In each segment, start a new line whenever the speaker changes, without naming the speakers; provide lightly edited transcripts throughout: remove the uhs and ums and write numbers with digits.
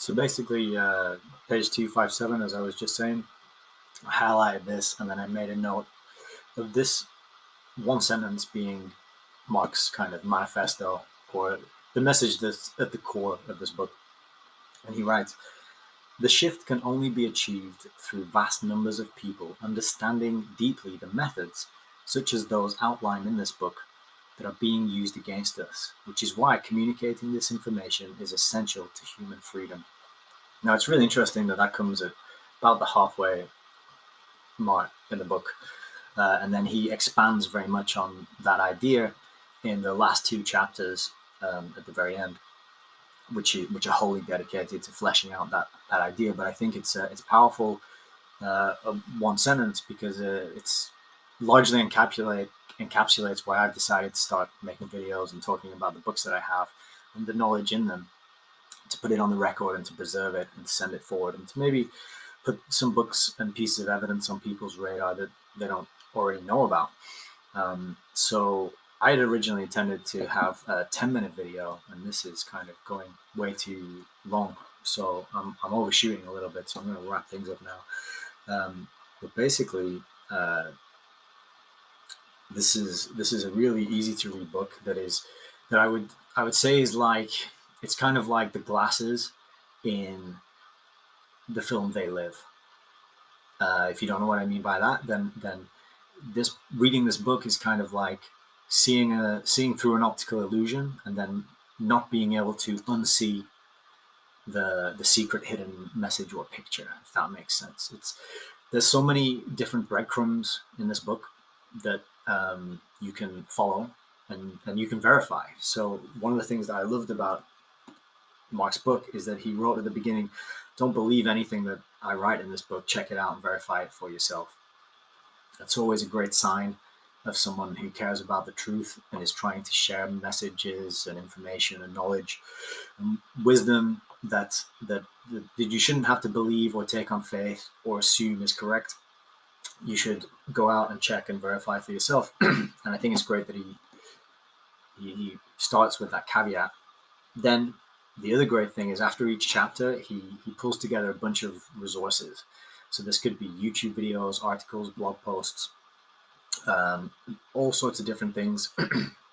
So basically, page 257, as I was just saying, I highlighted this and then I made a note of this one sentence being Mark's kind of manifesto or the message that's at the core of this book. And he writes, the shift can only be achieved through vast numbers of people understanding deeply the methods, such as those outlined in this book, that are being used against us, which is why communicating this information is essential to human freedom. Now, it's really interesting that that comes at about the halfway mark in the book. And then he expands very much on that idea in the last two chapters at the very end, which are wholly dedicated to fleshing out that idea. But I think it's powerful, one sentence, because it's largely encapsulates why I've decided to start making videos and talking about the books that I have and the knowledge in them, to put it on the record and to preserve it and to send it forward and to maybe put some books and pieces of evidence on people's radar that they don't already know about. So I had originally intended to have a 10-minute video, and this is kind of going way too long. So I'm overshooting a little bit, so I'm going to wrap things up now. But basically, this is a really easy to read book that I would say is like, it's kind of like the glasses in the film They Live. If you don't know what I mean by that, then this reading this book is kind of like seeing through an optical illusion and then not being able to unsee the secret hidden message or picture, if that makes sense. There's so many different breadcrumbs in this book that you can follow and you can verify. So one of the things that I loved about Mark's book is that he wrote at the beginning, don't believe anything that I write in this book, check it out and verify it for yourself. That's always a great sign of someone who cares about the truth and is trying to share messages and information and knowledge and wisdom that you shouldn't have to believe or take on faith or assume is correct. You should go out and check and verify for yourself. And I think it's great that he starts with that caveat. Then the other great thing is after each chapter, he pulls together a bunch of resources. So this could be YouTube videos, articles, blog posts, all sorts of different things,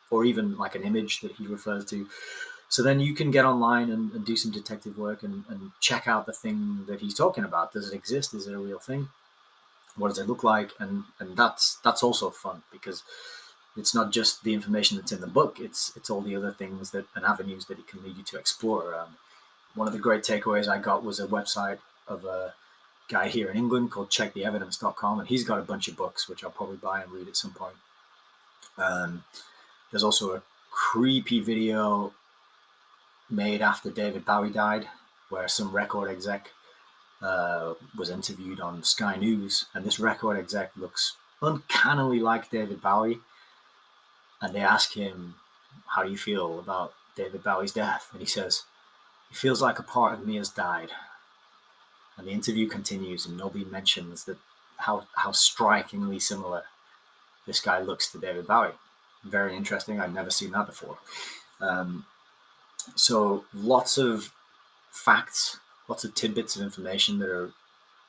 or even like an image that he refers to. So then you can get online and do some detective work and check out the thing that he's talking about. Does it exist? Is it a real thing? What does it look like? And that's also fun, because it's not just the information that's in the book. It's all the other things and avenues that it can lead you to explore. One of the great takeaways I got was a website of a guy here in England called checktheevidence.com, and he's got a bunch of books which I'll probably buy and read at some point. There's also a creepy video made after David Bowie died, where some record exec was interviewed on Sky News, and this record exec looks uncannily like David Bowie. And they ask him, how do you feel about David Bowie's death? And he says, it feels like a part of me has died. And the interview continues, and nobody mentions that how strikingly similar this guy looks to David Bowie. Very interesting. I'd never seen that before. So lots of facts, lots of tidbits of information that are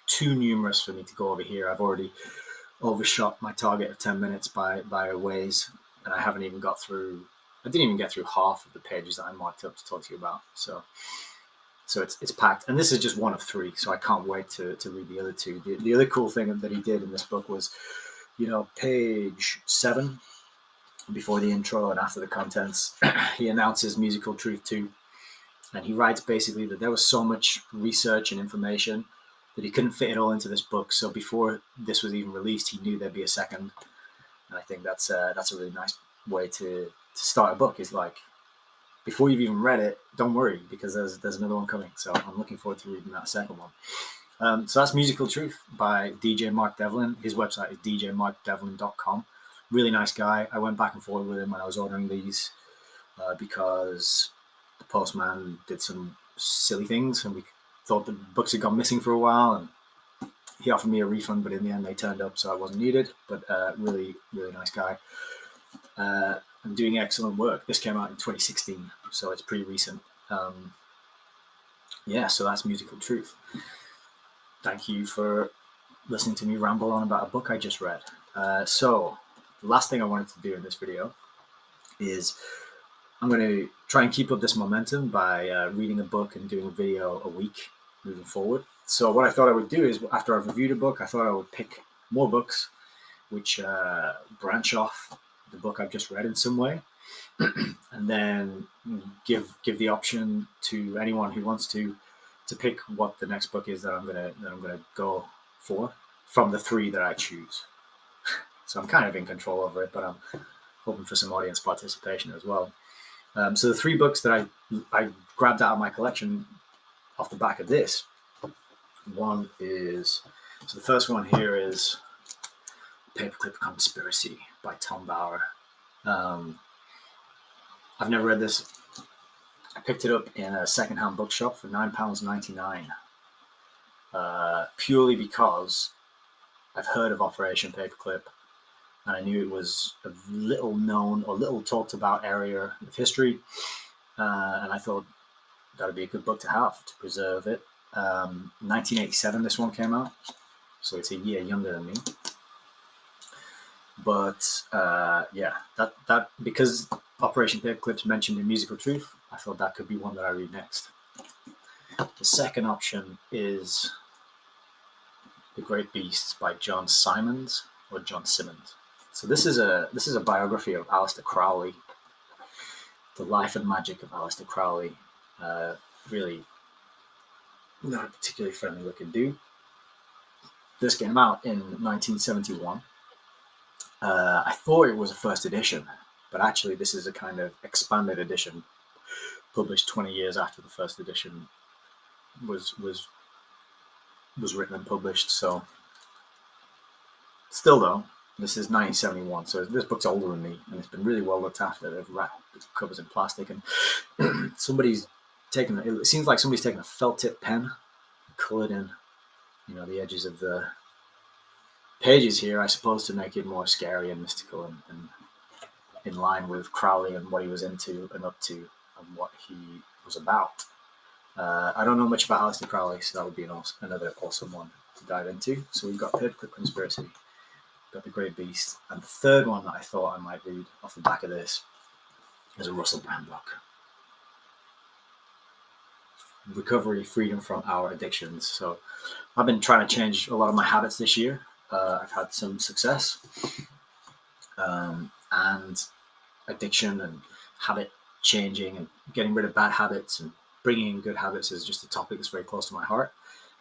too numerous for me to go over here. I've already overshot my target of 10 minutes by a ways, and I didn't even get through half of the pages that I marked up to talk to you about. So it's packed, and this is just one of three, so I can't wait to read the other two. The other cool thing that he did in this book was, page 7, before the intro and after the contents, he announces Musical Truth 2, and he writes basically that there was so much research and information that he couldn't fit it all into this book. So before this was even released, he knew there'd be a second. And I think that's a really nice way to start a book, is like, before you've even read it, don't worry, because there's another one coming. So I'm looking forward to reading that second one. So that's Musical Truth by DJ Mark Devlin. His website is djmarkdevlin.com. Really nice guy. I went back and forth with him when I was ordering these because the postman did some silly things, and we thought the books had gone missing for a while, and he offered me a refund, but in the end they turned up, so I wasn't needed. But really, really nice guy. And doing excellent work. This came out in 2016, so it's pretty recent. yeah, so that's Musical Truth. Thank you for listening to me ramble on about a book I just read. So the last thing I wanted to do in this video is I'm going to try and keep up this momentum by reading a book and doing a video a week moving forward. So what I thought I would do is, after I've reviewed a book, I thought I would pick more books which branch off the book I've just read in some way, and then give the option to anyone who wants to pick what the next book is that I'm gonna go for from the three that I choose. So I'm kind of in control over it, but I'm hoping for some audience participation as well. So the three books that I grabbed out of my collection off the back of this, one is, so the first one here is Paperclip Conspiracy by Tom Bauer. I've never read this. I picked it up in a secondhand bookshop for £9.99, purely because I've heard of Operation Paperclip, and I knew it was a little known or little talked about area of history, and I thought that would be a good book to have to preserve it. 1987, this one came out, so it's a year younger than me. But yeah, that because Operation Paperclip's mentioned in Musical Truth, I thought that could be one that I read next. The second option is The Great Beasts by John Simmons. So this is a biography of Aleister Crowley, the life and magic of Aleister Crowley. Really not a particularly friendly looking dude. This came out in 1971. I thought it was a first edition, but actually this is a kind of expanded edition, published 20 years after the first edition was written and published. So still though, this is 1971, so this book's older than me, and it's been really well looked after. They've wrapped the covers in plastic, and somebody's taken, it seems like somebody's taken a felt tip pen, colored in, the edges of the pages here, I suppose, to make it more scary and mystical and in line with Crowley and what he was into and up to and what he was about. I don't know much about Aleister Crowley, so that would be another awesome one to dive into. So we've got Paperclip Conspiracy, got The Great Beast, and the third one that I thought I might read off the back of this is a Russell Brand book. Recovery, Freedom from Our Addictions. So I've been trying to change a lot of my habits this year. I've had some success, and addiction and habit changing and getting rid of bad habits and bringing in good habits is just a topic that's very close to my heart.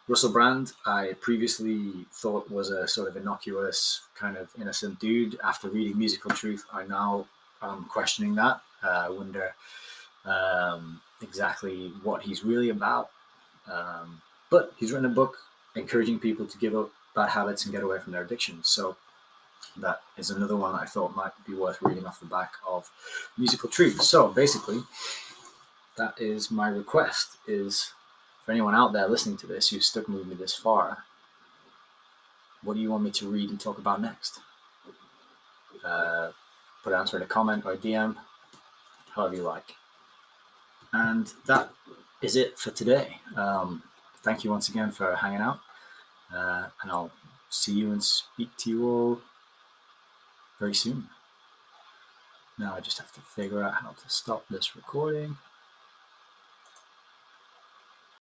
Russell Brand, I previously thought was a sort of innocuous, kind of innocent dude. After reading Musical Truth, I now am questioning that. I wonder exactly what he's really about. But he's written a book encouraging people to give up bad habits and get away from their addictions. So that is another one that I thought might be worth reading off the back of Musical Truth. So basically, that is my request, is for anyone out there listening to this who's stuck with me this far, what do you want me to read and talk about next? Put an answer in a comment or a DM, however you like. And that is it for today. Thank you once again for hanging out, and I'll see you and speak to you all very soon. Now I just have to figure out how to stop this recording.